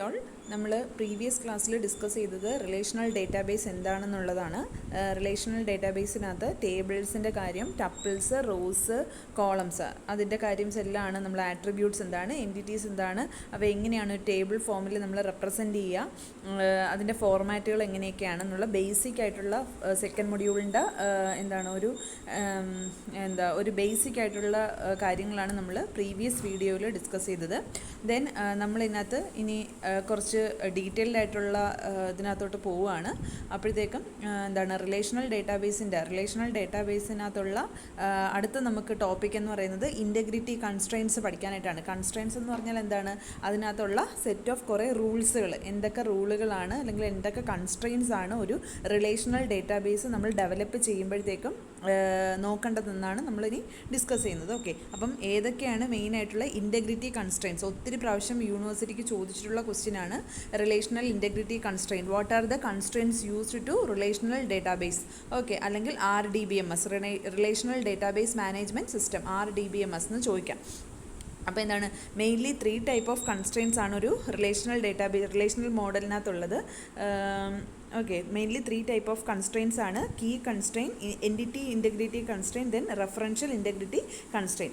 all നമ്മൾ previous ക്ലാസ്സിൽ discuss ചെയ്തത് റിലേഷണൽ ഡേറ്റാബേസ് എന്താണെന്നുള്ളതാണ്. റിലേഷണൽ ഡേറ്റാബേസിനകത്ത് ടേബിൾസിൻ്റെ കാര്യം, ടപ്പിൾസ്, റോസ്, കോളംസ്, അതിൻ്റെ കാര്യംസ് എല്ലാമാണ്. നമ്മൾ ആട്രിബ്യൂട്ട്സ് എന്താണ്, എൻറ്റിറ്റീസ് എന്താണ്, അവ എങ്ങനെയാണ് ഒരു ടേബിൾ ഫോമിൽ നമ്മൾ റെപ്രസെൻറ്റ് ചെയ്യുക, അതിൻ്റെ ഫോർമാറ്റുകൾ എങ്ങനെയൊക്കെയാണെന്നുള്ള ബേസിക് ആയിട്ടുള്ള സെക്കൻഡ് മൊഡ്യൂളിൻ്റെ ഒരു ബേസിക് ആയിട്ടുള്ള കാര്യങ്ങളാണ് നമ്മൾ പ്രീവിയസ് വീഡിയോയിൽ ഡിസ്കസ് ചെയ്തത്. ദെൻ നമ്മളിതിനകത്ത് ഇനി കുറച്ച് ഡീറ്റെയിൽഡ് ആയിട്ടുള്ള ഇതിനകത്തോട്ട് പോവുകയാണ്. അപ്പോഴത്തേക്കും റിലേഷണൽ ഡേറ്റാബേസിനകത്തുള്ള അടുത്ത നമുക്ക് ടോപ്പിക് എന്ന് പറയുന്നത് ഇൻറ്റഗ്രിറ്റി കൺസ്ട്രെയിൻസ് പഠിക്കാനായിട്ടാണ്. കൺസ്ട്രെയിൻസ് എന്ന് പറഞ്ഞാൽ എന്താണ്? അതിനകത്തുള്ള സെറ്റ് ഓഫ് കുറേ റൂൾസുകൾ, എന്തൊക്കെ റൂളുകളാണ് അല്ലെങ്കിൽ എന്തൊക്കെ കൺസ്ട്രെയിൻസ് ആണ് ഒരു റിലേഷണൽ ഡേറ്റാബേസ് നമ്മൾ ഡെവലപ്പ് ചെയ്യുമ്പോഴത്തേക്കും നോക്കേണ്ടതെന്നാണ് നമ്മളിനി ഡിസ്കസ് ചെയ്യുന്നത്. ഓക്കെ, അപ്പം ഏതൊക്കെയാണ് മെയിനായിട്ടുള്ള ഇൻറ്റഗ്രിറ്റി കൺസ്ട്രെയിൻസ്? ഒത്തിരി പ്രാവശ്യം യൂണിവേഴ്സിറ്റിക്ക് ചോദിച്ചിട്ടുള്ള ക്വസ്റ്റ്യൻ ആണ് relational integrity constraint. What are the constraints used to relational database? Okay, അല്ലെങ്കിൽ RDBMS, relational database management system, RDBMS എന്ന് ചോദിക്കാം. അപ്പോൾ എന്താണ്, മെയിൻലി 3 ടൈപ്പ് ഓഫ് കൺസ്ട്രെയിൻസ് ആണ് ഒരു റിലേഷണൽ മോഡലിനകത്തുള്ളത്. Okay, mainly 3 type of constraints ആണ്. Key constraint, entity integrity constraint, then referential integrity constraint.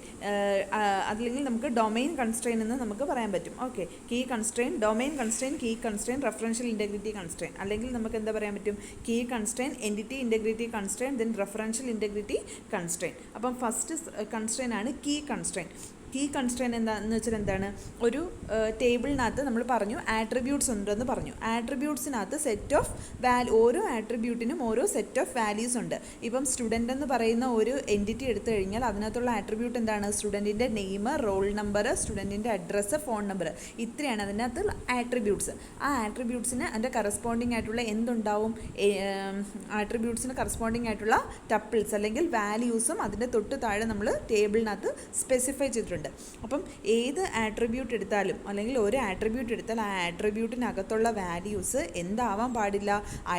അതല്ലെങ്കിൽ നമുക്ക് ഡൊമൈൻ കൺസ്ട്രെയിൻ എന്ന് നമുക്ക് പറയാൻ പറ്റും. Okay, key constraint, domain constraint, key constraint, referential integrity constraint. അല്ലെങ്കിൽ നമുക്ക് എന്താ പറയാൻ പറ്റും? Key constraint, entity integrity constraint, then referential integrity constraint. അപ്പം ഫസ്റ്റ് കൺസ്ട്രെയിൻ ആണ് കീ കൺസ്ട്രെയിൻ. കീ കൺസ്ട്രെയിൻ എന്താണെന്ന് വെച്ചാൽ എന്താണ്? ഒരു ടേബിളിനകത്ത് നമ്മൾ പറഞ്ഞു ആട്രിബ്യൂട്ട്സ് ഉണ്ടെന്ന് പറഞ്ഞു. ആട്രിബ്യൂട്ട്സിനകത്ത് സെറ്റ് ഓഫ് ഓരോ ആട്രിബ്യൂട്ടിനും ഓരോ സെറ്റ് ഓഫ് വാല്യൂസ് ഉണ്ട്. ഇപ്പം സ്റ്റുഡൻ്റ് എന്ന് പറയുന്ന ഒരു എൻറ്റിറ്റി എടുത്തു കഴിഞ്ഞാൽ അതിനകത്തുള്ള ആട്രിബ്യൂട്ട് എന്താണ്? സ്റ്റുഡൻറ്റിൻ്റെ നെയിം, റോൾ നമ്പർ, സ്റ്റുഡൻറ്റിൻ്റെ അഡ്രസ്സ്, ഫോൺ നമ്പർ, ഇത്രയാണ് അതിനകത്ത് ആട്രിബ്യൂട്ട്സ്. ആ ആട്രിബ്യൂട്ട്സിന് അതിൻ്റെ കറസ്പോണ്ടിങ് ആയിട്ടുള്ള എന്തുണ്ടാവും? ആട്രിബ്യൂട്ട്സിന് കറസ്പോണ്ടിങ് ആയിട്ടുള്ള ടപ്പിൾസ് അല്ലെങ്കിൽ വാല്യൂസും അതിൻ്റെ തൊട്ട് താഴെ നമ്മൾ ടേബിളിനകത്ത് സ്പെസിഫൈ ചെയ്തിട്ടുണ്ട്. അപ്പം ഏത് ആട്രിബ്യൂട്ട് എടുത്താലും അല്ലെങ്കിൽ ഒരു ആട്രിബ്യൂട്ട് എടുത്താൽ ആ ആട്രിബ്യൂട്ടിനകത്തുള്ള വാല്യൂസ് എന്താവാൻ പാടില്ല?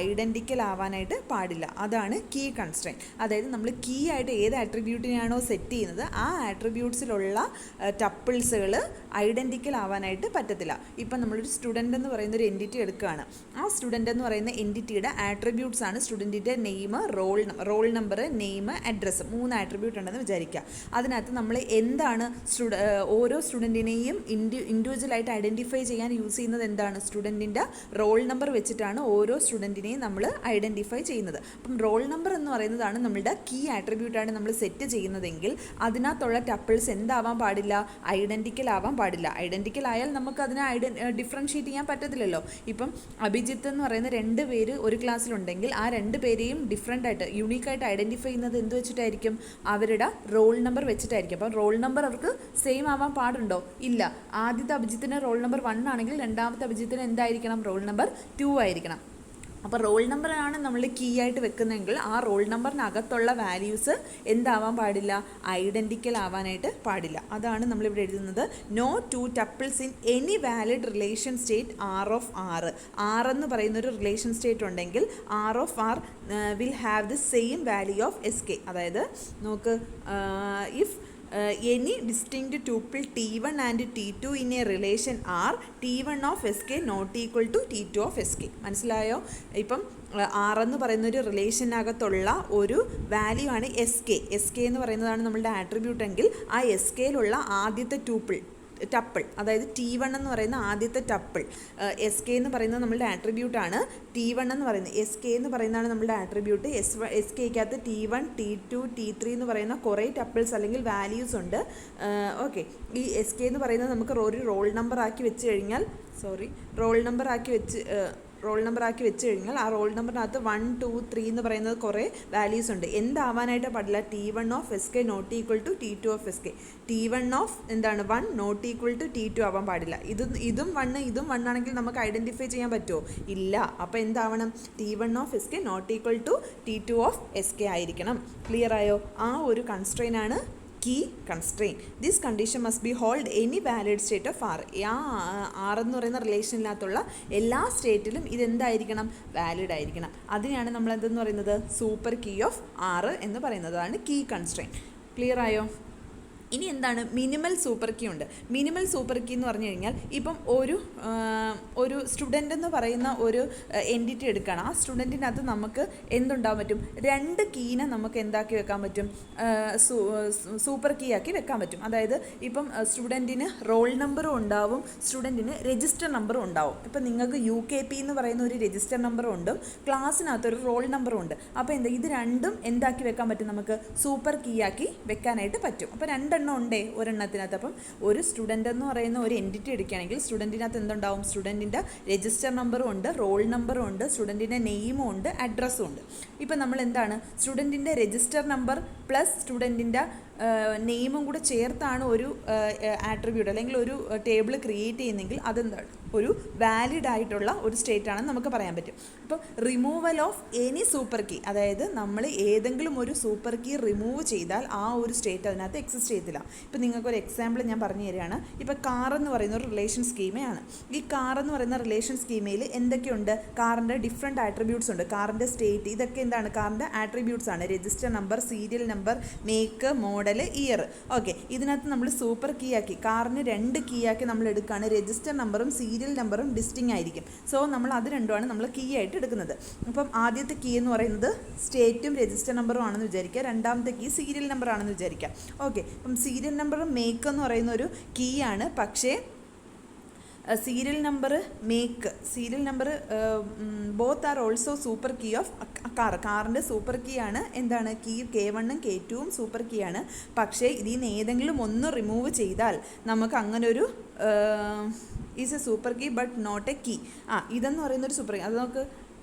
ഐഡൻറ്റിക്കൽ ആവാനായിട്ട് പാടില്ല. അതാണ് കീ കൺസ്ട്രെയിൻ. അതായത് നമ്മൾ കീ ആയിട്ട് ഏത് ആട്രിബ്യൂട്ടിനെയാണോ സെറ്റ് ചെയ്യുന്നത് ആ ആട്രിബ്യൂട്ട്സിലുള്ള ടപ്പിൾസുകൾ ഐഡൻറ്റിക്കൽ ആവാനായിട്ട് പറ്റത്തില്ല. ഇപ്പം നമ്മളൊരു സ്റ്റുഡൻ്റ് എന്ന് പറയുന്ന ഒരു എൻറ്റിറ്റി എടുക്കുകയാണ്. ആ സ്റ്റുഡൻ്റ് എന്ന് പറയുന്ന എൻറ്റിറ്റിയുടെ ആട്രിബ്യൂട്ട്സ് ആണ് സ്റ്റുഡൻറ്റിൻ്റെ name, roll number, name, address, 3 attribute ഉണ്ടെന്ന് വിചാരിക്കുക. അതിനകത്ത് നമ്മൾ എന്താണ് ഓരോ സ്റ്റുഡൻറ്റിനെയും ഇൻഡിവിജ്വലായിട്ട് ഐഡൻറ്റിഫൈ ചെയ്യാൻ യൂസ് ചെയ്യുന്നത് എന്താണ്? സ്റ്റുഡൻറ്റിൻ്റെ റോൾ നമ്പർ വെച്ചിട്ടാണ് ഓരോ സ്റ്റുഡൻറ്റിനെയും നമ്മൾ ഐഡൻറ്റിഫൈ ചെയ്യുന്നത്. അപ്പം റോൾ നമ്പർ എന്ന് പറയുന്നതാണ് നമ്മളുടെ കീ ആട്രിബ്യൂട്ടാണ് നമ്മൾ സെറ്റ് ചെയ്യുന്നതെങ്കിൽ അതിനകത്തുള്ള ടപ്പിൾസ് എന്താവാൻ പാടില്ല? ഐഡൻറ്റിക്കൽ ആവാൻ പാടില്ല. ഐഡൻറ്റിക്കൽ ആയാൽ നമുക്ക് അതിനെ ഡിഫറൻഷ്യേറ്റ് ചെയ്യാൻ പറ്റത്തില്ലല്ലോ. ഇപ്പം അഭിജിത്ത് എന്ന് പറയുന്ന 2 പേര് ഒരു ക്ലാസ്സിലുണ്ടെങ്കിൽ ആ 2 പേരെയും ഡിഫറെൻ്റ് ആയിട്ട് യുണീക്കായിട്ട് ഐഡൻറ്റിഫൈ ചെയ്യുന്നത് എന്ത് വെച്ചിട്ടായിരിക്കും? അവരുടെ റോൾ നമ്പർ വെച്ചിട്ടായിരിക്കും. അപ്പം റോൾ നമ്പർ അവർക്ക് സെയിം ആവാൻ പാടുണ്ടോ? ഇല്ല. ആദ്യത്തെ അഭിജിത്തിന് റോൾ നമ്പർ 1 ആണെങ്കിൽ രണ്ടാമത്തെ അഭിജിത്തിന് എന്തായിരിക്കണം? റോൾ നമ്പർ 2 ആയിരിക്കണം. അപ്പോൾ റോൾ നമ്പറാണ് നമ്മൾ കീ ആയിട്ട് വെക്കുന്നതെങ്കിൽ ആ റോൾ നമ്പറിനകത്തുള്ള വാല്യൂസ് എന്താവാൻ പാടില്ല? ഐഡൻറ്റിക്കൽ ആവാനായിട്ട് പാടില്ല. അതാണ് നമ്മളിവിടെ എഴുതുന്നത്. No 2 tuples in any valid relation state R of R. R എന്ന് പറയുന്നൊരു റിലേഷൻ സ്റ്റേറ്റ് ഉണ്ടെങ്കിൽ R of R will have the same value of SK. അതായത് നോക്ക്, if any distinct tuple T1 and T2 in a relation R, T1 of SK not equal to T2 of SK. മനസ്സിലായോ? ഇപ്പം R എന്ന് പറയുന്ന ഒരു റിലേഷനകത്തുള്ള ഒരു value ആണ് SK എന്ന് പറയുന്നതാണ് നമ്മളുടെ ആട്രിബ്യൂട്ട് എങ്കിൽ ആ SKയിലുള്ള ആദ്യത്തെ ടപ്പിൾ, അതായത് T1 എന്ന് പറയുന്ന ആദ്യത്തെ ടപ്പിൾ, SK എന്ന് പറയുന്നത് നമ്മളുടെ ആട്രിബ്യൂട്ടാണ്. T1 എന്ന് പറയുന്നത് SK എന്ന് പറയുന്നതാണ് നമ്മളുടെ ആട്രിബ്യൂട്ട്. SKയ്ക്കകത്ത് T1, T2, T3 എന്ന് പറയുന്ന കുറേ ടപ്പിൾസ് അല്ലെങ്കിൽ വാല്യൂസ് ഉണ്ട്. ഓക്കെ, ഈ SK എന്ന് പറയുന്നത് നമുക്ക് ഒരു റോൾ നമ്പർ ആക്കി വെച്ച് കഴിഞ്ഞാൽ ആ റോൾ നമ്പറിനകത്ത് 1, 2, 3 എന്ന് പറയുന്നത് കുറേ വാല്യൂസ് ഉണ്ട്. എന്താവാനായിട്ട് പാടില്ല? T1 of SK not equal to T2 of SK. T1 of 1 not equal to T2 ആവാൻ പാടില്ല. ഇതും 1 ആണെങ്കിൽ നമുക്ക് ഐഡൻറ്റിഫൈ ചെയ്യാൻ പറ്റുമോ? ഇല്ല. അപ്പോൾ എന്താവണം? T1 of SK not equal to T2 of SK ആയിരിക്കണം. ക്ലിയർ ആയോ? ആ ഒരു കൺസ്ട്രെയിൻ ആണ് key constraint. This condition must be hold any valid state of R. R എന്ന് പറയുന്ന റിലേഷനിനകത്തുള്ള എല്ലാ സ്റ്റേറ്റിലും ഇതെന്തായിരിക്കണം? വാലിഡ് ആയിരിക്കണം. അതിനെയാണ് നമ്മൾ എന്തെന്ന് പറയുന്നത്? സൂപ്പർ കീ ഓഫ് R എന്ന് പറയുന്നത്. അതാണ് കീ കൺസ്ട്രെയിൻ. ക്ലിയർ ആയോ? ഇനി എന്താണ് മിനിമൽ സൂപ്പർ കീ ഉണ്ട്. മിനിമൽ സൂപ്പർ കീ എന്ന് പറഞ്ഞു കഴിഞ്ഞാൽ ഇപ്പം ഒരു സ്റ്റുഡൻ്റ് എന്ന് പറയുന്ന ഒരു എൻറ്റിറ്റി എടുക്കുകയാണ്. ആ സ്റ്റുഡൻറ്റിനകത്ത് നമുക്ക് എന്തുണ്ടാകാൻ പറ്റും, 2 കീനെ നമുക്ക് എന്താക്കി വെക്കാൻ പറ്റും, സൂപ്പർ കീ ആക്കി വെക്കാൻ പറ്റും. അതായത് ഇപ്പം സ്റ്റുഡൻറ്റിന് റോൾ നമ്പറും ഉണ്ടാവും, സ്റ്റുഡൻറ്റിന് രജിസ്റ്റർ നമ്പറും ഉണ്ടാവും. ഇപ്പം നിങ്ങൾക്ക് UKP എന്ന് പറയുന്ന ഒരു രജിസ്റ്റർ നമ്പറും ഉണ്ട്, ക്ലാസ്സിനകത്തൊരു റോൾ നമ്പറും ഉണ്ട്. അപ്പോൾ ഇത് രണ്ടും എന്താക്കി വെക്കാൻ പറ്റും, നമുക്ക് സൂപ്പർ കീ ആക്കി വെക്കാനായിട്ട് പറ്റും. അപ്പോൾ 2 എണ്ണം ഉണ്ടേ ഒരെണ്ണത്തിനകത്ത്. അപ്പം ഒരു സ്റ്റുഡൻ്റ് എന്ന് പറയുന്ന ഒരു എൻറ്റിറ്റി എടുക്കുകയാണെങ്കിൽ സ്റ്റുഡൻറ്റിനകത്ത് എന്തുണ്ടാവും, സ്റ്റുഡൻറ്റിൻ്റെ രജിസ്റ്റർ നമ്പറും ഉണ്ട്, റോൾ നമ്പറും ഉണ്ട്, സ്റ്റുഡൻറ്റിൻ്റെ നെയിമും ഉണ്ട്, അഡ്രസ്സും ഉണ്ട്. ഇപ്പം നമ്മൾ എന്താണ് സ്റ്റുഡൻറ്റിൻ്റെ രജിസ്റ്റർ നമ്പർ പ്ലസ് സ്റ്റുഡൻറ്റിൻ്റെ നെയിമും കൂടെ ചേർത്താണ് ഒരു ആട്രിബ്യൂട്ട് അല്ലെങ്കിൽ ഒരു ടേബിൾ ക്രിയേറ്റ് ചെയ്യുന്നെങ്കിൽ അതെന്താണ് ഒരു വാലിഡ് ആയിട്ടുള്ള ഒരു സ്റ്റേറ്റ് ആണെന്ന് നമുക്ക് പറയാൻ പറ്റും. അപ്പോൾ removal of any super key, അതായത് നമ്മൾ ഏതെങ്കിലും ഒരു സൂപ്പർ കീ റിമൂവ് ചെയ്താൽ ആ ഒരു സ്റ്റേറ്റ് അതിനകത്ത് എക്സിസ്റ്റ് ചെയ്യത്തില്ല. ഇപ്പോൾ നിങ്ങൾക്കൊരു എക്സാമ്പിൾ ഞാൻ പറഞ്ഞു തരികയാണ്. ഇപ്പോൾ കാർ എന്ന് പറയുന്ന ഒരു റിലേഷൻ സ്കീമയാണ്. ഈ കാർ എന്ന് പറയുന്ന റിലേഷൻ സ്കീമയിൽ എന്തൊക്കെയുണ്ട്, കാറിൻ്റെ ഡിഫറെൻറ്റ് ആട്രിബ്യൂട്ട്സ് ഉണ്ട്, കാറിൻ്റെ സ്റ്റേറ്റ്, ഇതൊക്കെ എന്താണ് കാറിൻ്റെ ആട്രിബ്യൂട്ട്സ് ആണ്. Register number, serial number, make, model, year. Okay, ഇതിനകത്ത് നമ്മൾ സൂപ്പർ കീ ആക്കി കാറിന് 2 കീ ആക്കി നമ്മൾ എടുക്കുകയാണ്. രജിസ്റ്റർ നമ്പറും സീരിയൽ നമ്പറും ഡിസ്റ്റിങ് ആയിരിക്കും. സോ നമ്മൾ അത് രണ്ടുമാണ് നമ്മൾ കീ ആയിട്ട് എടുക്കുന്നത്. അപ്പം ആദ്യത്തെ കീ എന്ന് പറയുന്നത് സ്റ്റേറ്റും രജിസ്റ്റർ നമ്പറും ആണെന്ന് വിചാരിക്കുക, രണ്ടാമത്തെ കീ സീരിയൽ നമ്പർ ആണെന്ന് വിചാരിക്കുക. ഓക്കെ, അപ്പം സീരിയൽ നമ്പറും മേക്ക് എന്ന് പറയുന്ന ഒരു കീ ആണ്. പക്ഷേ serial number, make, serial number both are also super key of കാറിൻ്റെ സൂപ്പർ കീ ആണ്. എന്താണ് കീ K1 ഉം K2 ഉം സൂപ്പർ കീ ആണ്. പക്ഷേ ഇതിൽ നിന്ന് ഏതെങ്കിലും ഒന്ന് റിമൂവ് ചെയ്താൽ നമുക്ക് അങ്ങനൊരു is a super key but not a key. ഇതെന്ന് പറയുന്നൊരു സൂപ്പർ കീ. അത് നമുക്ക്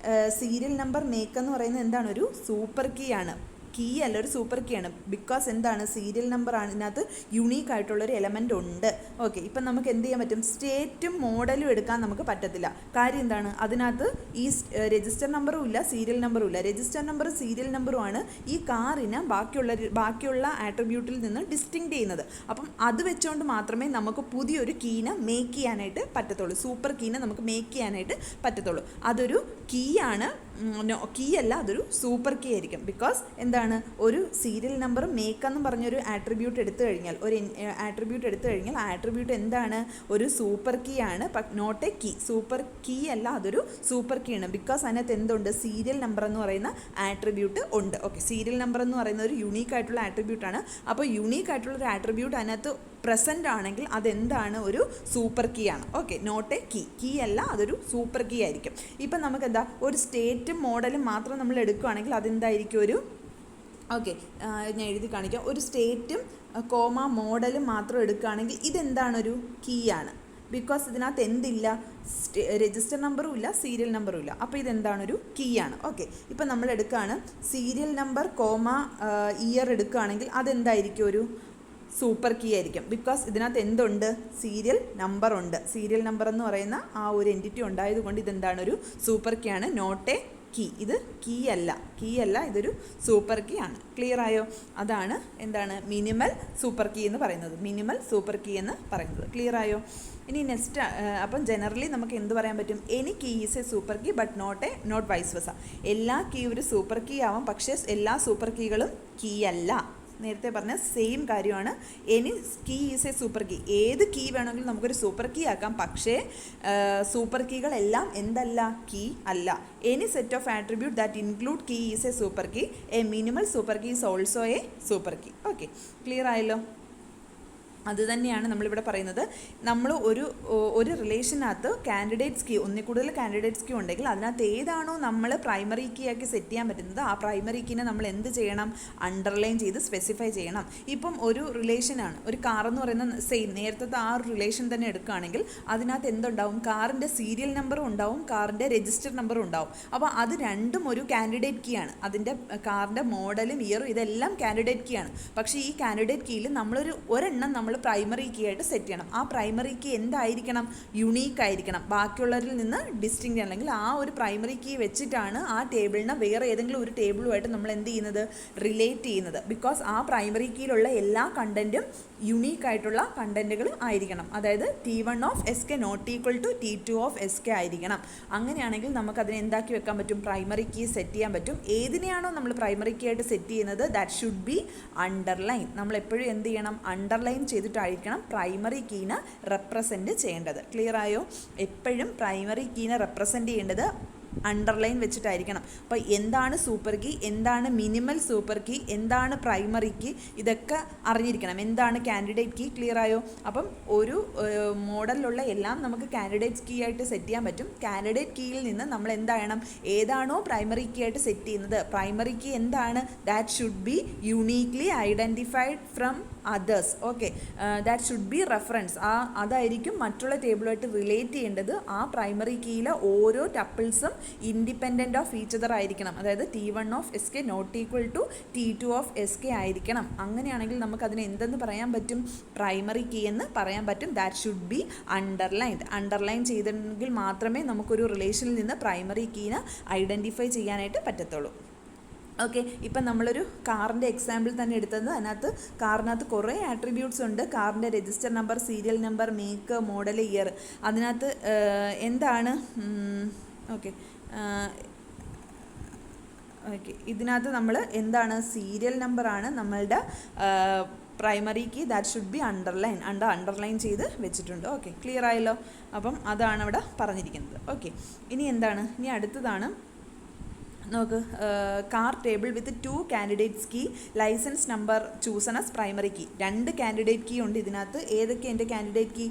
സീരിയൽ നമ്പർ, മേക്ക് എന്ന് പറയുന്നത് എന്താണ് ഒരു സൂപ്പർ കീ ആണ്, കീ അല്ല, ഒരു സൂപ്പർ കീ ആണ്. ബിക്കോസ് എന്താണ് സീരിയൽ നമ്പർ ആണ്, ഇതിനകത്ത് യുണീക്ക് ആയിട്ടുള്ളൊരു എലമെൻ്റ് ഉണ്ട്. ഓക്കെ, ഇപ്പം നമുക്ക് എന്ത് ചെയ്യാൻ പറ്റും, സ്റ്റേറ്റും മോഡലും എടുക്കാൻ നമുക്ക് പറ്റത്തില്ല. കാര്യം എന്താണ്, അതിനകത്ത് ഈ രജിസ്റ്റർ നമ്പറും ഇല്ല, സീരിയൽ നമ്പറും ഇല്ല. രജിസ്റ്റർ നമ്പറും സീരിയൽ നമ്പറും ആണ് ഈ കാറിനെ ബാക്കിയുള്ള ആട്രിബ്യൂട്ടിൽ നിന്ന് ഡിസ്റ്റിങ്ക്റ്റ് ചെയ്യുന്നത്. അപ്പം അത് വെച്ചുകൊണ്ട് മാത്രമേ നമുക്ക് പുതിയൊരു കീനെ മേക്ക് ചെയ്യാനായിട്ട് പറ്റത്തുള്ളൂ, സൂപ്പർ കീനെ നമുക്ക് മേക്ക് ചെയ്യാനായിട്ട് പറ്റത്തുള്ളൂ. അതൊരു കീ ആണ്, കീ അല്ല, അതൊരു സൂപ്പർ കീ ആയിരിക്കും. ബിക്കോസ് എന്താണ് ഒരു സീരിയൽ നമ്പർ മേക്ക് എന്ന് പറഞ്ഞൊരു ആട്രിബ്യൂട്ട് എടുത്തു കഴിഞ്ഞാൽ, ഒരു ആട്രിബ്യൂട്ട് എടുത്തു കഴിഞ്ഞാൽ ആ ആട്രിബ്യൂട്ട് എന്താണ് ഒരു സൂപ്പർ കീ ആണ്, not a key. Super key അല്ല, അതൊരു സൂപ്പർ കീ ആണ്. ബിക്കോസ് അതിനകത്ത് എന്തുണ്ട്, സീരിയൽ നമ്പർ എന്ന് പറയുന്ന ആട്രിബ്യൂട്ട് ഉണ്ട്. ഓക്കെ, സീരിയൽ നമ്പർ എന്ന് പറയുന്ന ഒരു യുണീക്ക് ആയിട്ടുള്ള ആട്രിബ്യൂട്ടാണ്. അപ്പോൾ യുണീക്ക് ആയിട്ടുള്ള ഒരു ആട്രിബ്യൂട്ട് അതിനകത്ത് പ്രസൻ്റ് ആണെങ്കിൽ അതെന്താണ് ഒരു സൂപ്പർ കീ ആണ്. Okay, not a key, key അല്ല, അതൊരു സൂപ്പർ കീ ആയിരിക്കും. ഇപ്പം നമുക്ക് എന്താ ഒരു സ്റ്റേറ്റും മോഡലും മാത്രം നമ്മൾ എടുക്കുകയാണെങ്കിൽ അതെന്തായിരിക്കും ഒരു, ഓക്കെ ഞാൻ എഴുതി കാണിക്കാം. ഒരു സ്റ്റേറ്റും മോഡലും മാത്രം എടുക്കുകയാണെങ്കിൽ ഇതെന്താണൊരു കീ ആണ്. ബിക്കോസ് ഇതിനകത്ത് എന്തില്ല, രജിസ്റ്റർ നമ്പറും ഇല്ല, സീരിയൽ നമ്പറും ഇല്ല. അപ്പോൾ ഇതെന്താണൊരു കീ ആണ്. ഓക്കെ, ഇപ്പം നമ്മൾ എടുക്കുകയാണ് സീരിയൽ നമ്പർ, ഇയർ എടുക്കുകയാണെങ്കിൽ അതെന്തായിരിക്കും ഒരു സൂപ്പർ കീ ആയിരിക്കും. ബിക്കോസ് ഇതിനകത്ത് എന്തുണ്ട്, സീരിയൽ നമ്പർ ഉണ്ട്. സീരിയൽ നമ്പർ എന്ന് പറയുന്ന ആ ഒരു എൻറ്റിറ്റി ഉണ്ടായതുകൊണ്ട് ഇതെന്താണ് ഒരു സൂപ്പർ കീ ആണ്, നോട്ട് എ കീ. ഇത് കീ അല്ല, ഇതൊരു സൂപ്പർ കീ ആണ്. ക്ലിയർ ആയോ? അതാണ് എന്താണ് മിനിമൽ സൂപ്പർ കീ എന്ന് പറയുന്നത്, മിനിമൽ സൂപ്പർ കീ എന്ന് പറയുന്നത്. ക്ലിയർ ആയോ? ഇനി നെക്സ്റ്റ്, അപ്പം ജനറലി നമുക്ക് എന്ത് പറയാൻ പറ്റും, any key is a super key but not vice versa. എല്ലാ കീ ഒരു സൂപ്പർ കീ ആവാം, പക്ഷേ എല്ലാ സൂപ്പർ കീകളും കീ അല്ല. നേരത്തെ പറഞ്ഞ സെയിം കാര്യമാണ്. Any key is a super key, ഏത് കീ വേണമെങ്കിലും നമുക്കൊരു സൂപ്പർ കീ ആക്കാം, പക്ഷേ സൂപ്പർ കീകളെല്ലാം എന്തല്ല, കീ അല്ല. Any set of attribute that include key is a super key, a minimal super key is also a super key. Okay, clear ആയല്ലോ? അതുതന്നെയാണ് നമ്മളിവിടെ പറയുന്നത്. നമ്മൾ ഒരു റിലേഷനകത്ത് കാൻഡിഡേറ്റ്സ് കീ, ഒന്നിൽ കൂടുതൽ കാൻഡിഡേറ്റ്സ് കീ ഉണ്ടെങ്കിൽ അതിനകത്ത് ഏതാണോ നമ്മൾ പ്രൈമറി കീ ആക്കി സെറ്റ് ചെയ്യാൻ പറ്റുന്നത് ആ പ്രൈമറി കീനെ നമ്മൾ എന്ത് ചെയ്യണം, അണ്ടർലൈൻ ചെയ്ത് സ്പെസിഫൈ ചെയ്യണം. ഇപ്പം ഒരു റിലേഷനാണ്, ഒരു കാർ എന്ന് പറയുന്ന സെയിം നേരത്തെ ആ ഒരു റിലേഷൻ തന്നെ എടുക്കുകയാണെങ്കിൽ അതിനകത്ത് എന്തുണ്ടാവും, കാറിൻ്റെ സീരിയൽ നമ്പറും ഉണ്ടാവും, കാറിൻ്റെ രജിസ്റ്റർ നമ്പറും ഉണ്ടാവും. അപ്പോൾ അത് രണ്ടും ഒരു കാൻഡിഡേറ്റ് കീ ആണ്. അതിൻ്റെ കാറിൻ്റെ മോഡലും ഇയറും ഇതെല്ലാം കാൻഡിഡേറ്റ് കീ ആണ്. പക്ഷേ ഈ കാൻഡിഡേറ്റ് കീയിൽ ഒരെണ്ണം നമ്മൾ പ്രൈമറി കീ ആയിട്ട് സെറ്റ് ചെയ്യണം. ആ പ്രൈമറി കീ എന്തായിരിക്കണം, യുണീക്ക് ആയിരിക്കണം, ബാക്കിയുള്ളവരിൽ നിന്ന് ഡിസ്റ്റിങ്ക്റ്റ്, അല്ലെങ്കിൽ ആ ഒരു പ്രൈമറി കീ വെച്ചിട്ടാണ് ആ ടേബിളിനെ വേറെ ഏതെങ്കിലും ഒരു ടേബിളുമായിട്ട് നമ്മൾ എന്ത് ചെയ്യുന്നത്, റിലേറ്റ് ചെയ്യുന്നത്. ബിക്കോസ് ആ പ്രൈമറി കീയിലുള്ള എല്ലാ കണ്ടൻറ്റും യുണീക്ക് ആയിട്ടുള്ള കണ്ടൻറ്റുകൾ ആയിരിക്കണം. അതായത് T1 of SK not equal to T2 of SK ആയിരിക്കണം. അങ്ങനെയാണെങ്കിൽ നമുക്കതിനെ എന്താക്കി വെക്കാൻ പറ്റും? പ്രൈമറി കീ സെറ്റ് ചെയ്യാൻ പറ്റും. ഏതിനെയാണോ നമ്മൾ പ്രൈമറി കീ ആയിട്ട് സെറ്റ് ചെയ്യുന്നത് ദാറ്റ് ഷുഡ് ബി അണ്ടർലൈൻ. നമ്മൾ എപ്പോഴും എന്ത് ചെയ്യണം? അണ്ടർലൈൻ ചെയ്തിട്ടായിരിക്കണം പ്രൈമറി കീനെ റെപ്രസെൻറ്റ് ചെയ്യേണ്ടത്. ക്ലിയർ ആയോ? എപ്പോഴും പ്രൈമറി കീനെ റെപ്രസെൻറ്റ് ചെയ്യേണ്ടത് അണ്ടർലൈൻ വെച്ചിട്ടായിരിക്കണം. അപ്പോൾ എന്താണ് സൂപ്പർ കീ, എന്താണ് മിനിമൽ സൂപ്പർ കീ, എന്താണ് പ്രൈമറി കീ, ഇതൊക്കെ അറിഞ്ഞിരിക്കണം. എന്താണ് കാൻഡിഡേറ്റ് കീ? ക്ലിയർ ആയോ? അപ്പം ഒരു മോഡലിലുള്ള എല്ലാം നമുക്ക് കാൻഡിഡേറ്റ് കീ ആയിട്ട് സെറ്റ് ചെയ്യാൻ പറ്റും. കാൻഡിഡേറ്റ് കീയിൽ നിന്ന് നമ്മൾ എന്താകണം? ഏതാണോ പ്രൈമറി കീ ആയിട്ട് സെറ്റ് ചെയ്യുന്നത്, പ്രൈമറി കീ എന്താണ്? That should be uniquely identified from others. Okay, that should be reference. അതായിരിക്കും മറ്റുള്ള ടേബിളുമായിട്ട് റിലേറ്റ് ചെയ്യേണ്ടത്. ആ പ്രൈമറി കീയിലെ ഓരോ ടപ്പിൾസും ഇൻഡിപെൻഡൻറ്റ് ഓഫ് ഈച്ച് അതർ ആയിരിക്കണം. അതായത് T1 of SK not equal to T2 of SK ആയിരിക്കണം. അങ്ങനെയാണെങ്കിൽ നമുക്കതിനെ എന്തെന്ന് പറയാൻ പറ്റും? പ്രൈമറി കീ എന്ന് പറയാൻ പറ്റും. That should B underlined. Underline ചെയ്തെങ്കിൽ മാത്രമേ നമുക്കൊരു റിലേഷനിൽ നിന്ന് പ്രൈമറി കീനെ ഐഡൻറ്റിഫൈ ചെയ്യാനായിട്ട് പറ്റത്തുള്ളൂ. ഓക്കെ, ഇപ്പം നമ്മളൊരു കാറിൻ്റെ എക്സാമ്പിൾ തന്നെ എടുത്തത്. കാറിനകത്ത് കുറേ ആട്രിബ്യൂട്ട്സ് ഉണ്ട്. കാറിൻ്റെ register number, serial number, make, model, year. അതിനകത്ത് എന്താണ് ഓക്കെ ഇതിനകത്ത് നമ്മൾ എന്താണ്? സീരിയൽ നമ്പറാണ് നമ്മളുടെ primary key. That should be underline ചെയ്ത് വെച്ചിട്ടുണ്ട്. ഓക്കെ, ക്ലിയർ ആയല്ലോ? അപ്പം അതാണ് ഇവിടെ പറഞ്ഞിരിക്കുന്നത്. ഓക്കെ, ഇനി എന്താണ്? ഇനി അടുത്തതാണ് നോക്ക്, car table with 2 candidates key, licence number chosen as primary key. 2 candidate key ഉണ്ട് ഇതിനകത്ത്. ഏതൊക്കെ എൻ്റെ കാൻഡിഡേറ്റ് കീ?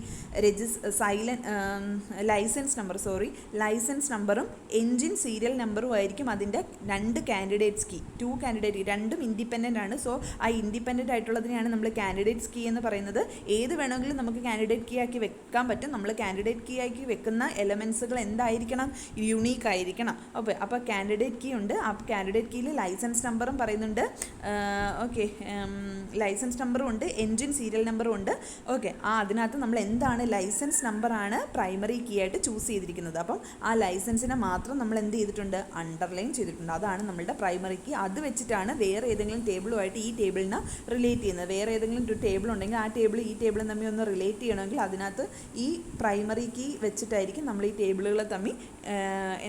ലൈസൻസ് നമ്പറും എൻജിൻ സീരിയൽ നമ്പറും ആയിരിക്കും അതിൻ്റെ 2 കാൻഡിഡേറ്റ്സ് കീ. 2 കാൻഡിഡേറ്റ് കീ രണ്ടും ഇൻഡിപെൻഡൻ്റ് ആണ്. സോ ആ ഇൻഡിപെൻഡൻ്റ് ആയിട്ടുള്ളതിനെയാണ് നമ്മൾ കാൻഡിഡേറ്റ്സ് കീ എന്ന് പറയുന്നത്. ഏത് വേണമെങ്കിലും നമുക്ക് കാൻഡിഡേറ്റ് കീ ആക്കി വെക്കാൻ പറ്റും. നമ്മൾ കാൻഡിഡേറ്റ് കീ ആക്കി വെക്കുന്ന എലമെൻസുകൾ എന്തായിരിക്കണം? യുണീക്ക് ആയിരിക്കണം. അപ്പോൾ കാൻഡിഡേറ്റ് കീ ഉണ്ട്. ആ കാൻഡിഡേറ്റ് കീയിൽ ലൈസൻസ് നമ്പറും പറയുന്നുണ്ട്. ഓക്കെ, ലൈസൻസ് നമ്പറും ഉണ്ട്, എൻജിൻ സീരിയൽ നമ്പറും ഉണ്ട്. ഓക്കെ, അതിനകത്ത് നമ്മൾ എന്താണ്? ലൈസൻസ് നമ്പറാണ് പ്രൈമറി കീ ആയിട്ട് ചൂസ് ചെയ്തിരിക്കുന്നത്. അപ്പം ആ ലൈസൻസിനെ മാത്രം നമ്മൾ എന്ത് ചെയ്തിട്ടുണ്ട്? അണ്ടർലൈൻ ചെയ്തിട്ടുണ്ട്. അതാണ് നമ്മളുടെ പ്രൈമറി കീ. അത് വെച്ചിട്ടാണ് വേറെ ഏതെങ്കിലും ടേബിളുമായിട്ട് ഈ ടേബിളിനെ റിലേറ്റ് ചെയ്യുന്നത്. വേറെ ഏതെങ്കിലും ഒരു ടേബിൾ ഉണ്ടെങ്കിൽ ആ ടേബിൾ ഈ ടേബിളും തമ്മിൽ ഒന്ന് റിലേറ്റ് ചെയ്യണമെങ്കിൽ അതിനകത്ത് ഈ പ്രൈമറി കീ വെച്ചിട്ടായിരിക്കും നമ്മൾ ഈ ടേബിളുകളെ തമ്മിൽ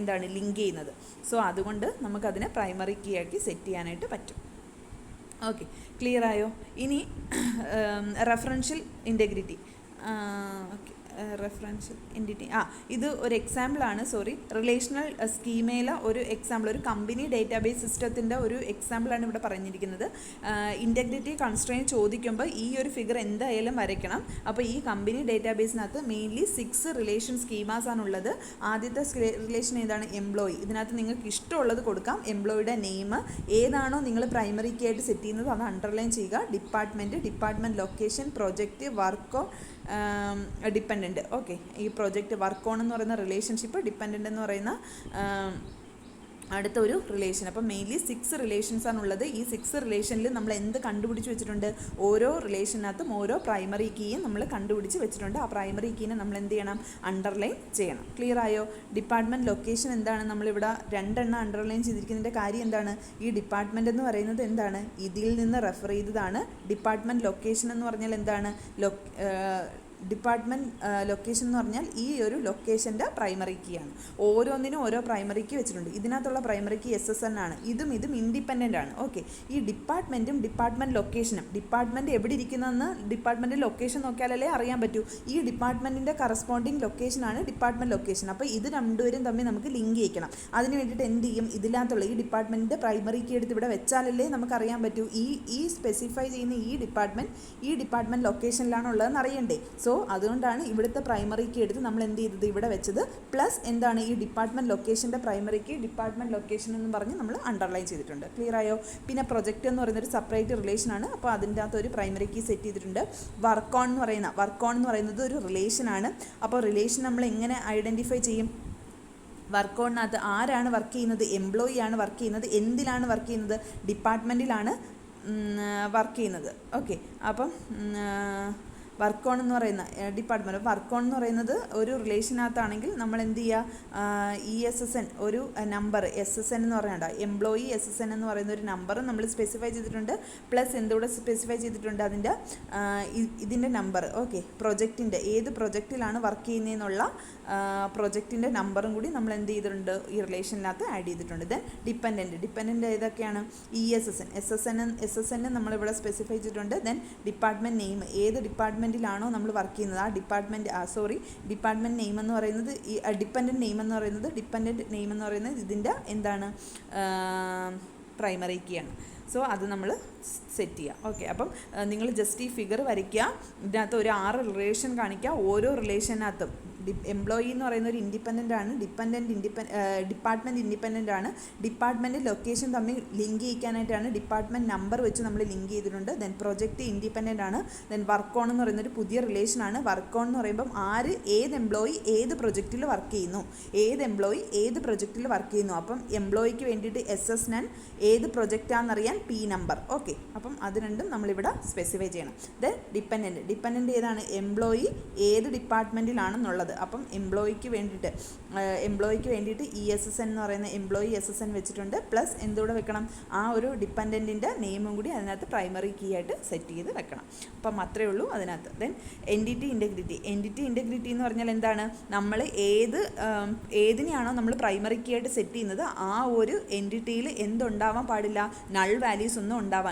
എന്താണ് ലിങ്ക് ചെയ്യുന്നത്. സോ അതുകൊണ്ട് നമുക്കതിനെ പ്രൈമറി കീ ആക്കി സെറ്റ് ചെയ്യാനായിട്ട് പറ്റും. ഓക്കെ, ക്ലിയർ ആയോ? ഇനി referential integrity. Okay, referential entity ഇത് ഒരു എക്സാമ്പിളാണ്. റിലേഷണൽ സ്കീമയിലെ ഒരു എക്സാമ്പിൾ, ഒരു കമ്പനി ഡേറ്റാബേസ് സിസ്റ്റത്തിൻ്റെ ഒരു എക്സാമ്പിളാണ് ഇവിടെ പറഞ്ഞിരിക്കുന്നത്. ഇൻറ്റഗ്രിറ്റി കൺസ്ട്രെയിൻറ്റ് ചോദിക്കുമ്പോൾ ഈ ഒരു ഫിഗർ എന്തായാലും വരയ്ക്കണം. അപ്പോൾ ഈ കമ്പനി ഡേറ്റാബേസിനകത്ത് മെയിൻലി 6 റിലേഷൻ സ്കീമാസ് ആണുള്ളത്. ആദ്യത്തെ റിലേഷൻ ഏതാണ്? എംപ്ലോയി. ഇതിനകത്ത് നിങ്ങൾക്ക് ഇഷ്ടമുള്ളത് കൊടുക്കാം. എംപ്ലോയിയുടെ നെയിം ഏതാണോ നിങ്ങൾ പ്രൈമറി കീ ആയിട്ട് സെറ്റ് ചെയ്യുന്നത് അത് അണ്ടർലൈൻ ചെയ്യുക. ഡിപ്പാർട്ട്മെൻറ്റ് ലൊക്കേഷൻ, പ്രൊജക്റ്റ്, വർക്കോ, ഡിപ്പെൻഡൻറ്റ്. ഓക്കെ, ഈ പ്രൊജക്റ്റ് വർക്ക് ഓൺ എന്ന് പറയുന്ന റിലേഷൻഷിപ്പ്, ഡിപ്പെൻഡൻ്റ് എന്ന് പറയുന്ന അടുത്ത ഒരു റിലേഷൻ. അപ്പം മെയിൻലി 6 റിലേഷൻസ് ആണുള്ളത്. ഈ 6 റിലേഷനിൽ നമ്മൾ എന്ത് കണ്ടുപിടിച്ച് വെച്ചിട്ടുണ്ട്? ഓരോ റിലേഷനകത്തും ഓരോ പ്രൈമറി കീയും നമ്മൾ കണ്ടുപിടിച്ച് വെച്ചിട്ടുണ്ട്. ആ പ്രൈമറി കീനെ നമ്മൾ എന്ത് ചെയ്യണം? അണ്ടർലൈൻ ചെയ്യണം. ക്ലിയർ ആയോ? ഡിപ്പാർട്ട്മെൻറ്റ് ലൊക്കേഷൻ എന്താണ്? നമ്മളിവിടെ 2 എണ്ണം അണ്ടർലൈൻ ചെയ്തിരിക്കുന്നതിൻ്റെ കാര്യം എന്താണ്? ഈ ഡിപ്പാർട്ട്മെൻറ്റ് എന്ന് പറയുന്നത് എന്താണ്? ഇതിൽ നിന്ന് റെഫർ ചെയ്തതാണ്. ഡിപ്പാർട്ട്മെൻറ്റ് ലൊക്കേഷൻ എന്ന് പറഞ്ഞാൽ എന്താണ്? ഡിപ്പാർട്ട്മെൻറ്റ് ലൊക്കേഷൻ എന്ന് പറഞ്ഞാൽ ഈ ഒരു ലൊക്കേഷൻ്റെ പ്രൈമറി കീ ആണ്. ഓരോന്നിനും ഓരോ പ്രൈമറി കീ വെച്ചിട്ടുണ്ട്. ഇതിനകത്തുള്ള പ്രൈമറി കീ SSN ആണ്. ഇതും ഇൻഡിപെൻഡൻ്റ് ആണ്. ഓക്കെ, ഈ ഡിപ്പാർട്ട്മെൻറ്റും ഡിപ്പാർട്ട്മെൻറ്റ് ലൊക്കേഷനും, ഡിപ്പാർട്ട്മെൻറ്റ് എവിടെ ഇരിക്കുന്നതെന്ന് ഡിപ്പാർട്ട്മെൻറ്റ് ലൊക്കേഷൻ നോക്കിയാലല്ലേ അറിയാൻ പറ്റൂ. ഈ ഡിപ്പാർട്ട്മെൻറ്റിൻ്റെ കറസ്പോണ്ടിങ് ലൊക്കേഷനാണ് ഡിപ്പാർട്ട്മെൻറ്റ് ലൊക്കേഷൻ. അപ്പോൾ ഇത് രണ്ടുപേരും തമ്മിൽ നമുക്ക് ലിങ്ക് ചെയ്യിക്കണം. അതിന് വേണ്ടിയിട്ട് എന്ത് ചെയ്യും? ഇതിനകത്തുള്ള ഈ ഡിപ്പാർട്ട്മെൻറ്റിൻ്റെ പ്രൈമറി കീ എടുത്ത് ഇവിടെ വെച്ചാലല്ലേ നമുക്കറിയാൻ പറ്റൂ ഈ സ്പെസിഫൈ ചെയ്യുന്ന ഈ ഡിപ്പാർട്ട്മെൻറ്റ് ലൊക്കേഷനിലാണ് ഉള്ളതെന്ന് അറിയണ്ടേ. സോ അതുകൊണ്ടാണ് ഇവിടുത്തെ പ്രൈമറി കീ എടുത്ത് നമ്മൾ എന്ത് ചെയ്തത്? ഇവിടെ വെച്ചത്. പ്ലസ് എന്താണ്? ഈ ഡിപ്പാർട്ട്മെൻറ്റ് ലൊക്കേഷൻ്റെ പ്രൈമറി കീ ഡിപ്പാർട്ട്മെൻറ്റ് ലൊക്കേഷൻ എന്ന് പറഞ്ഞ് നമ്മൾ അണ്ടർലൈൻ ചെയ്തിട്ടുണ്ട്. ക്ലിയർ ആയോ? പിന്നെ പ്രൊജക്റ്റ് എന്ന് പറയുന്നൊരു സെപ്പറേറ്റ് റിലേഷനാണ്. അപ്പോൾ അതിൻ്റെ അകത്ത് ഒരു പ്രൈമറി കീ സെറ്റ് ചെയ്തിട്ടുണ്ട്. വർക്ക് ഓൺ എന്ന് പറയുന്നത് ഒരു റിലേഷനാണ്. അപ്പോൾ റിലേഷൻ നമ്മൾ എങ്ങനെ ഐഡൻറ്റിഫൈ ചെയ്യും? വർക്ക് ഓണിനകത്ത് ആരാണ് വർക്ക് ചെയ്യുന്നത്? എംപ്ലോയി ആണ് വർക്ക് ചെയ്യുന്നത്. എന്തിലാണ് വർക്ക് ചെയ്യുന്നത്? ഡിപ്പാർട്ട്മെൻറ്റിലാണ് വർക്ക് ചെയ്യുന്നത്. ഓക്കെ, അപ്പം വർക്ക് ഓൺ എന്ന് പറയുന്ന ഡിപ്പാർട്ട്മെൻറ്റ്. വർക്ക് ഓൺ എന്ന് പറയുന്നത് ഒരു റിലേഷനകത്താണെങ്കിൽ നമ്മൾ എന്ത് ചെയ്യുക, ESSN ഒരു നമ്പർ SSN എന്ന് പറയണ്ട, എംപ്ലോയി SSN എന്ന് പറയുന്ന ഒരു നമ്പർ നമ്മൾ സ്പെസിഫൈ ചെയ്തിട്ടുണ്ട്. പ്ലസ് എന്തുകൂടെ സ്പെസിഫൈ ചെയ്തിട്ടുണ്ട്, അതിൻ്റെ ഇതിൻ്റെ നമ്പർ. ഓക്കെ, പ്രൊജക്റ്റിൻ്റെ ഏത് പ്രൊജക്റ്റിലാണ് വർക്ക് ചെയ്യുന്നതെന്നുള്ള പ്രൊജക്റ്റിൻ്റെ നമ്പറും കൂടി നമ്മൾ എന്ത് ചെയ്തിട്ടുണ്ട്, ഈ റിലേഷനിനകത്ത് ആഡ് ചെയ്തിട്ടുണ്ട്. ദെൻ ഡിപ്പെൻഡൻ്റ് ഏതൊക്കെയാണ്, SSN നമ്മളിവിടെ സ്പെസിഫൈ ചെയ്തിട്ടുണ്ട്. ദെൻ ഡിപ്പാർട്ട്മെൻറ്റ് നെയിം, ഏത് ഡിപ്പാർട്ട്മെൻറ്റിലാണോ നമ്മൾ വർക്ക് ചെയ്യുന്നത് ആ ഡിപ്പാർട്ട്മെൻറ്റ് നെയിം എന്ന് പറയുന്നത്, ഈ ഡിപ്പെൻഡൻറ്റ് നെയിം എന്ന് പറയുന്നത് ഇതിൻ്റെ എന്താണ്, പ്രൈമറി കീ ആണ്. സോ അത് നമ്മൾ സെറ്റ് ചെയ്യുക. ഓക്കെ, അപ്പം നിങ്ങൾ ജസ്റ്റ് ഈ ഫിഗർ വരയ്ക്കുക. ഇതിനകത്ത് ഒരു 6 റിലേഷൻ കാണിക്കുക. ഓരോ റിലേഷനകത്തും എംപ്ലോയി എന്ന് പറയുന്ന ഒരു ഇൻഡിപെൻഡൻ്റ് ആണ്, ഡിപ്പാർട്ട്മെൻറ്റ് ഇൻഡിപെൻഡൻ്റ് ആണ്. ഡിപ്പാർട്ട്മെൻറ്റ് ലൊക്കേഷൻ തമ്മിൽ ലിങ്ക് ചെയ്യിക്കാനായിട്ടാണ് ഡിപ്പാർട്ട്മെൻറ്റ് നമ്പർ വെച്ച് നമ്മൾ ലിങ്ക് ചെയ്തിട്ടുണ്ട്. ദെൻ പ്രൊജക്റ്റ് ഇൻഡിപെൻഡൻ്റ് ആണ്. ദെൻ വർക്ക് ഓൺ എന്ന് പറയുന്നൊരു പുതിയ റിലേഷനാണ്. വർക്ക് ഓൺ എന്ന് പറയുമ്പം ഏത് എംപ്ലോയി ഏത് പ്രൊജക്റ്റിൽ വർക്ക് ചെയ്യുന്നു, അപ്പം എംപ്ലോയിക്ക് വേണ്ടിയിട്ട് SSN ഏത് പ്രൊജക്റ്റാണെന്നറിയാൻ P നമ്പർ. ഓക്കെ, അപ്പം അത് രണ്ടും നമ്മളിവിടെ സ്പെസിഫൈ ചെയ്യണം. ദെൻ ഡിപ്പെൻഡൻ്റ് ഏതാണ്, എംപ്ലോയി ഏത് ഡിപ്പാർട്ട്മെൻറ്റിലാണെന്നുള്ളത്. അപ്പം എംപ്ലോയിക്ക് വേണ്ടിയിട്ട് ESSN എന്ന് പറയുന്ന എംപ്ലോയി SSN വെച്ചിട്ടുണ്ട്. പ്ലസ് എന്തുകൂടെ വെക്കണം, ആ ഒരു ഡിപ്പെൻഡൻറ്റിൻ്റെ നെയിമും കൂടി അതിനകത്ത് പ്രൈമറി കീ ആയിട്ട് സെറ്റ് ചെയ്ത് വെക്കണം. അപ്പം അത്രയേ ഉള്ളൂ അതിനകത്ത്. ദെൻ എൻറ്റിറ്റി ഇൻറ്റഗ്രിറ്റി എന്ന് പറഞ്ഞാൽ എന്താണ്, നമ്മൾ ഏതിനെയാണോ നമ്മൾ പ്രൈമറി കീ ആയിട്ട് സെറ്റ് ചെയ്യുന്നത് ആ ഒരു എൻറ്റിറ്റിയിൽ എന്തുണ്ടാവാൻ പാടില്ല, നൾ വാല്യൂ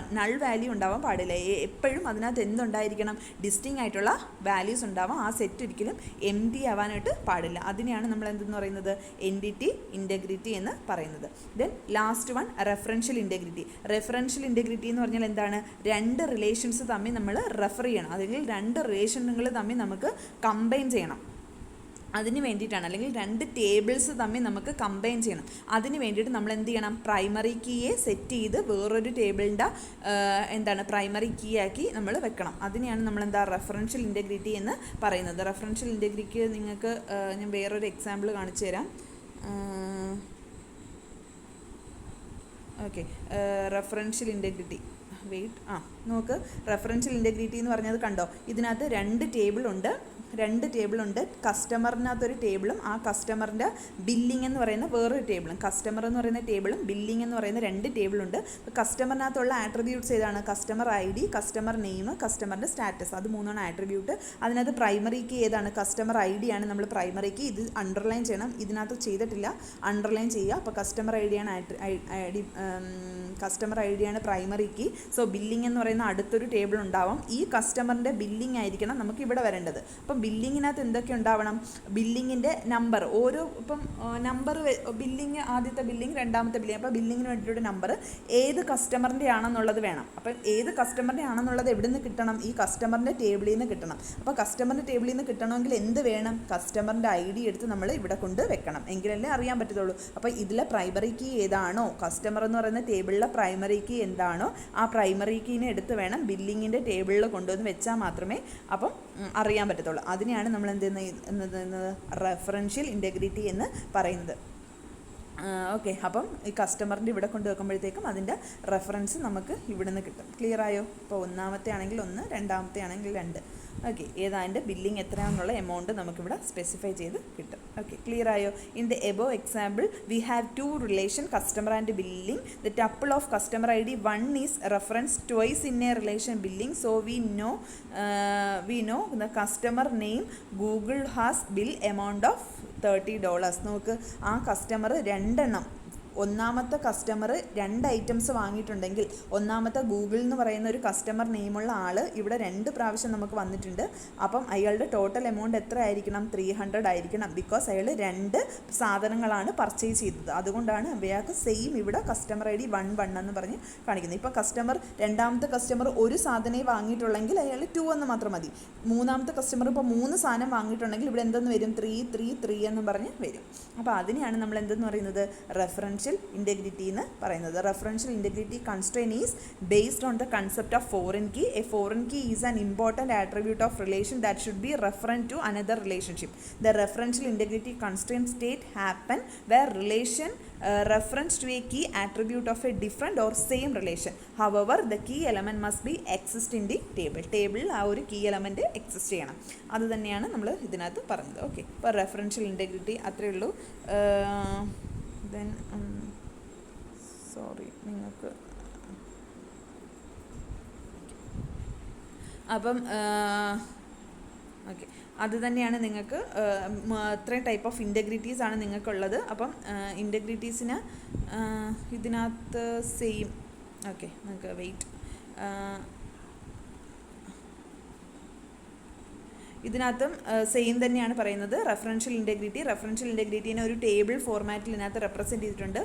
ഉണ്ടാവാൻ പാടില്ല. എപ്പോഴും അതിനകത്ത് എന്തുണ്ടായിരിക്കണം, ഡിസ്റ്റിങ് ആയിട്ടുള്ള വാല്യൂസ് ഉണ്ടാവാം. ആ സെറ്റ് ഒരിക്കലും എംപ്റ്റി ആവാനായിട്ട് പാടില്ല. അതിനെയാണ് നമ്മൾ എന്തെന്ന് പറയുന്നത്, എൻറ്റിറ്റി ഇൻറ്റഗ്രിറ്റി എന്ന് പറയുന്നത്. Then last one referential integrity എന്ന് പറഞ്ഞാൽ എന്താണ്, 2 റിലേഷൻസ് തമ്മിൽ നമ്മൾ റെഫർ ചെയ്യണം, അല്ലെങ്കിൽ 2 റിലേഷനുകൾ തമ്മിൽ നമുക്ക് കമ്പൈൻ ചെയ്യണം. അതിന് വേണ്ടിയിട്ടാണ്, അല്ലെങ്കിൽ 2 ടേബിൾസ് തമ്മിൽ നമുക്ക് കമ്പൈൻ ചെയ്യണം. അതിന് വേണ്ടിയിട്ട് നമ്മൾ എന്ത് ചെയ്യണം, പ്രൈമറി കീയെ സെറ്റ് ചെയ്ത് വേറൊരു ടേബിളിൻ്റെ പ്രൈമറി കീ ആക്കി നമ്മൾ വെക്കണം. അതിനെയാണ് നമ്മൾ റെഫറൻഷ്യൽ ഇൻറ്റഗ്രിറ്റി എന്ന് പറയുന്നത്. റെഫറൻഷ്യൽ ഇൻറ്റഗ്രിറ്റിക്ക് നിങ്ങൾക്ക് ഞാൻ വേറൊരു എക്സാമ്പിൾ കാണിച്ചു തരാം. ഓക്കെ, റെഫറൻഷ്യൽ ഇൻറ്റഗ്രിറ്റി നോക്ക്. റെഫറൻഷ്യൽ ഇൻറ്റഗ്രിറ്റി എന്ന് പറഞ്ഞത് കണ്ടോ, ഇതിനകത്ത് 2 ടേബിൾ ഉണ്ട്. കസ്റ്റമറിനകത്തൊരു ടേബിളും ആ കസ്റ്റമറിൻ്റെ ബില്ലിംഗ് എന്ന് പറയുന്ന വേറൊരു ടേബിളും. കസ്റ്റമർ എന്ന് പറയുന്ന ടേബിളും ബില്ലിംഗ് എന്ന് പറയുന്ന 2 ടേബിളുണ്ട്. കസ്റ്റമറിനകത്തുള്ള ആട്രിബ്യൂട്ട്സ് ഏതാണ്, കസ്റ്റമർ ID, കസ്റ്റമർ നെയിം, കസ്റ്റമറിൻ്റെ സ്റ്റാറ്റസ്. അത് 3 ആട്രിബ്യൂട്ട്. അതിനകത്ത് പ്രൈമറി കീ ഏതാണ്, കസ്റ്റമർ ID ആണ് നമ്മൾ പ്രൈമറി കീ. ഇത് അണ്ടർലൈൻ ചെയ്യണം, ഇതിനകത്ത് ചെയ്തിട്ടില്ല, അണ്ടർലൈൻ ചെയ്യുക. അപ്പോൾ കസ്റ്റമർ ID ആണ് പ്രൈമറി കീ. സോ ബില്ലിംഗ് എന്ന് പറയുന്ന അടുത്തൊരു ടേബിൾ ഉണ്ടാവും. ഈ കസ്റ്റമറിൻ്റെ ബില്ലിംഗ് ആയിരിക്കണം നമുക്ക് ഇവിടെ വരേണ്ടത്. അപ്പം ബില്ലിങ്ങിനകത്ത് എന്തൊക്കെ ഉണ്ടാവണം, ബില്ലിങ്ങിൻ്റെ നമ്പർ, ഇപ്പം നമ്പർ ബില്ലിങ്, ആദ്യത്തെ ബില്ലിങ്, രണ്ടാമത്തെ ബില്ലിങ്. അപ്പോൾ ബില്ലിങ്ങിന് വേണ്ടിയിട്ട് നമ്പർ ഏത് കസ്റ്റമറിൻ്റെ ആണെന്നുള്ളത് വേണം. അപ്പം ഏത് കസ്റ്റമറിൻ്റെ ആണെന്നുള്ളത് എവിടെ നിന്ന് കിട്ടണം, ഈ കസ്റ്റമറിൻ്റെ ടേബിളിൽ നിന്ന് കിട്ടണം. അപ്പോൾ കസ്റ്റമറിൻ്റെ ടേബിളിൽ നിന്ന് കിട്ടണമെങ്കിൽ എന്ത് വേണം, കസ്റ്റമറിൻ്റെ ID എടുത്ത് നമ്മൾ ഇവിടെ കൊണ്ട് വെക്കണം, എങ്കിലല്ലേ അറിയാൻ പറ്റത്തുള്ളൂ. അപ്പോൾ ഇതിലെ പ്രൈമറി കീ ഏതാണോ, കസ്റ്റമർ എന്ന് പറയുന്ന ടേബിളിലെ പ്രൈമറി കീ എന്താണോ ആ പ്രൈമറി കീനെ എടുത്ത് വേണം ബില്ലിങ്ങിൻ്റെ ടേബിളിൽ കൊണ്ടുവന്ന് വെച്ചാൽ മാത്രമേ അപ്പം അറിയാൻ പറ്റത്തുള്ളൂ. അതിനെയാണ് നമ്മൾ എന്ത് ചെയ്യുന്നത്, റെഫറൻഷ്യൽ ഇൻറ്റഗ്രിറ്റി എന്ന് പറയുന്നത്. ഓക്കെ, അപ്പം ഈ കസ്റ്റമറിൻ്റെ ഇവിടെ കൊണ്ട് വെക്കുമ്പോഴത്തേക്കും അതിൻ്റെ റെഫറൻസ് നമുക്ക് ഇവിടെ നിന്ന് കിട്ടും. ക്ലിയർ ആയോ? ഇപ്പോൾ ഒന്നാമത്തെ ആണെങ്കിൽ 1, രണ്ടാമത്തെ ആണെങ്കിൽ 2. ഓക്കെ, ഏതാണ്ട് ബില്ലിംഗ് എത്രയാണെന്നുള്ള എമൗണ്ട് നമുക്കിവിടെ സ്പെസിഫൈ ചെയ്ത് കിട്ടും. ഓക്കെ, ക്ലിയർ ആയോ? In the above example we have 2 relation, customer and billing. The tuple of customer ID 1 is reference twice in A relation billing. So we know the customer name Google has bill amount of $30. നോക്ക്, ആ customer 2 എണ്ണം, ഒന്നാമത്തെ customer 2 items വാങ്ങിയിട്ടുണ്ടെങ്കിൽ ഒന്നാമത്തെ Google എന്ന് പറയുന്ന ഒരു customer നെയിമുള്ള ആൾ ഇവിടെ 2 പ്രാവശ്യം നമുക്ക് വന്നിട്ടുണ്ട്. അപ്പം അയാളുടെ ടോട്ടൽ എമൗണ്ട് എത്ര ആയിരിക്കണം, 300 ആയിരിക്കണം. ബിക്കോസ് അയാൾ 2 സാധനങ്ങളാണ് പർച്ചേസ് ചെയ്തത്. അതുകൊണ്ടാണ് അയാൾക്ക് സെയിം ഇവിടെ കസ്റ്റമർ ID 1 എന്ന് പറഞ്ഞ് കാണിക്കുന്നത്. ഇപ്പോൾ രണ്ടാമത്തെ കസ്റ്റമർ ഒരു സാധനമേ വാങ്ങിയിട്ടുള്ളെങ്കിൽ അയാൾ 2 എന്ന് മാത്രം മതി. മൂന്നാമത്തെ കസ്റ്റമർ ഇപ്പോൾ 3 സാധനം വാങ്ങിയിട്ടുണ്ടെങ്കിൽ ഇവിടെ എന്തെന്ന് വരും, 3 എന്ന് പറഞ്ഞ് വരും. അപ്പോൾ അതിനെയാണ് നമ്മൾ എന്തെന്ന് പറയുന്നത്, റെഫറൻഷ്യൽ റെഫറൻഷ്യൽ ഇൻറ്റഗ്രിറ്റി എന്ന് പറയുന്നത്. Referential integrity constraint is based on the concept of foreign key. A foreign key is an important attribute of relation that should be referent to another relationship. The referential integrity constraint state happen where relation reference to a key attribute of a different or same relation. However, the key element must be exist in the table. ടേബിളിൽ ആ ഒരു key element exist ചെയ്യണം. അത് തന്നെയാണ് നമ്മൾ ഇതിനകത്ത് പറഞ്ഞത്. Okay, ഇപ്പോൾ റെഫറൻഷ്യൽ ഇൻറ്റഗ്രിറ്റി അത്രയേ ഉള്ളൂ. ദെൻ സോറി നിങ്ങൾക്ക് അപ്പം ഓക്കെ, അത് തന്നെയാണ് നിങ്ങൾക്ക് ഇത്രയും ടൈപ്പ് ഓഫ് ഇൻറ്റഗ്രിറ്റീസ് ആണ് നിങ്ങൾക്കുള്ളത്. അപ്പം ഇൻറ്റഗ്രിറ്റീസിന് ഇതിനകത്ത് സെയിം. ഓക്കെ, നിങ്ങൾക്ക് വെയിറ്റ്, ഇതിനകത്തും സെയിം തന്നെയാണ് പറയുന്നത്. റെഫറൻഷ്യൽ ഇൻറ്റഗ്രിറ്റീനെ ഒരു ടേബിൾ ഫോർമാറ്റിൽ ഇതിനകത്ത് റെപ്രസെൻറ്റ് ചെയ്തിട്ടുണ്ട്.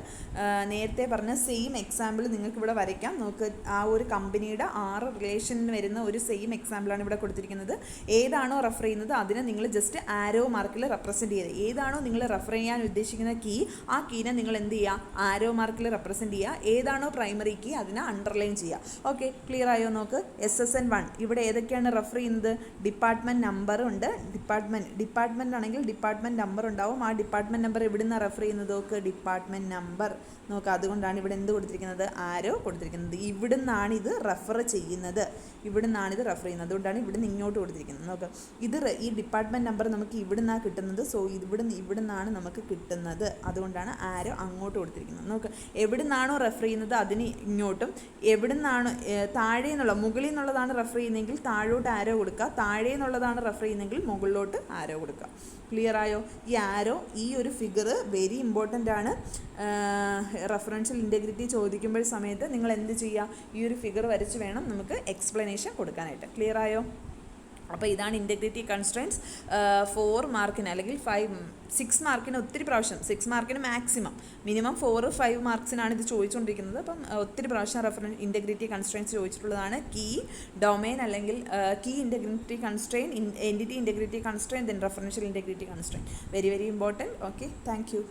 നേരത്തെ പറഞ്ഞ സെയിം എക്സാമ്പിൾ നിങ്ങൾക്ക് ഇവിടെ വരയ്ക്കാം. നമുക്ക് ആ ഒരു കമ്പനിയുടെ 6 റിലേഷനിൽ വരുന്ന ഒരു സെയിം എക്സാമ്പിളാണ് ഇവിടെ കൊടുത്തിരിക്കുന്നത്. ഏതാണോ റെഫർ ചെയ്യുന്നത് അതിനെ നിങ്ങൾ ജസ്റ്റ് ആരോ മാർക്കിൽ റെപ്രസെൻറ്റ് ചെയ്ത്, ഏതാണോ നിങ്ങൾ റെഫർ ചെയ്യാൻ ഉദ്ദേശിക്കുന്ന കീ, ആ കീനെ നിങ്ങൾ എന്ത് ചെയ്യുക, ആരോ മാർക്കിൽ റെപ്രസെൻറ്റ് ചെയ്യുക. ഏതാണോ പ്രൈമറി കീ അതിനെ അണ്ടർലൈൻ ചെയ്യുക. ഓക്കെ, ക്ലിയർ ആയോ? നോക്ക്, SSN1 ഇവിടെ ഏതൊക്കെയാണ് റെഫർ ചെയ്യുന്നത്? ഡിപ്പാർട്ട്മെൻറ്റ് നമ്പർ ഉണ്ട്. ഡിപ്പാർട്ട്മെൻ്റ് ആണെങ്കിൽ ഡിപ്പാർട്ട്മെൻറ്റ് നമ്പർ ഉണ്ടാവും. ആ ഡിപ്പാർട്ട്മെൻറ്റ് നമ്പർ എവിടെ നിന്നാണ് റെഫർ ചെയ്യുന്നത്? നോക്ക്, ഡിപ്പാർട്ട്മെൻറ്റ് നമ്പർ. നോക്ക്, അതുകൊണ്ടാണ് ഇവിടെ എന്ത് കൊടുത്തിരിക്കുന്നത്? ആരോ കൊടുത്തിരിക്കുന്നത്. ഇവിടെ നിന്നാണ് ഇത് റെഫർ ചെയ്യുന്നത്. അതുകൊണ്ടാണ് ഇവിടെ നിന്ന് ഇങ്ങോട്ട് കൊടുത്തിരിക്കുന്നത്. നോക്ക്, ഇത് ഈ ഡിപ്പാർട്ട്മെൻറ്റ് നമ്പർ നമുക്ക് ഇവിടെ നിന്നാണ് കിട്ടുന്നത്. സോ ഇവിടെ നിന്നാണ് നമുക്ക് കിട്ടുന്നത്. അതുകൊണ്ടാണ് ആരോ അങ്ങോട്ട് കൊടുത്തിരിക്കുന്നത്. നോക്ക്, എവിടെ നിന്നാണോ റെഫർ ചെയ്യുന്നത് അതിന് ഇങ്ങോട്ടും, എവിടെ നിന്നാണ് താഴെ നിന്നുള്ള, മുകളിൽ നിന്നുള്ളതാണ് റെഫർ ചെയ്യുന്നതെങ്കിൽ താഴോട്ട് ആരോ കൊടുക്കുക, താഴെ നിന്നുള്ളതാണ് റെഫർ ചെയ്യുന്നെങ്കിൽ മുകളിലോട്ട് ആരോ കൊടുക്കുക. ക്ലിയർ ആയോ? ഈ ആരോ, ഈ ഒരു ഫിഗർ വെരി ഇമ്പോർട്ടൻ്റ് ആണ്. റെഫറൻഷ്യൽ ഇൻറ്റഗ്രിറ്റി ചോദിക്കുമ്പോൾ സമയത്ത് നിങ്ങൾ എന്ത് ചെയ്യുക, ഈ ഒരു ഫിഗർ വരച്ച് വേണം നമുക്ക് എക്സ്പ്ലനേഷൻ കൊടുക്കാനായിട്ട്. ക്ലിയർ ആയോ? അപ്പോൾ ഇതാണ് ഇൻറ്റഗ്രിറ്റി കൺസ്ട്രെയിൻസ്. 4 മാർക്കിന് അല്ലെങ്കിൽ 6 മാർക്കിന് ഒത്തിരി പ്രാവശ്യം, 6 മാർക്കിന് മാക്സിമം, മിനിമം 4-5 മാർക്സിനാണ് ഇത് ചോദിച്ചുകൊണ്ടിരിക്കുന്നത്. അപ്പം ഒത്തിരി പ്രാവശ്യം ഇൻറ്റഗ്രിറ്റി കൺസ്ട്രെയിൻസ് ചോദിച്ചിട്ടുള്ളതാണ്. കീ, ഡൊമൈൻ അല്ലെങ്കിൽ key integrity constraint, entity integrity constraint, then referential integrity constraint. Very very important. Okay, thank U.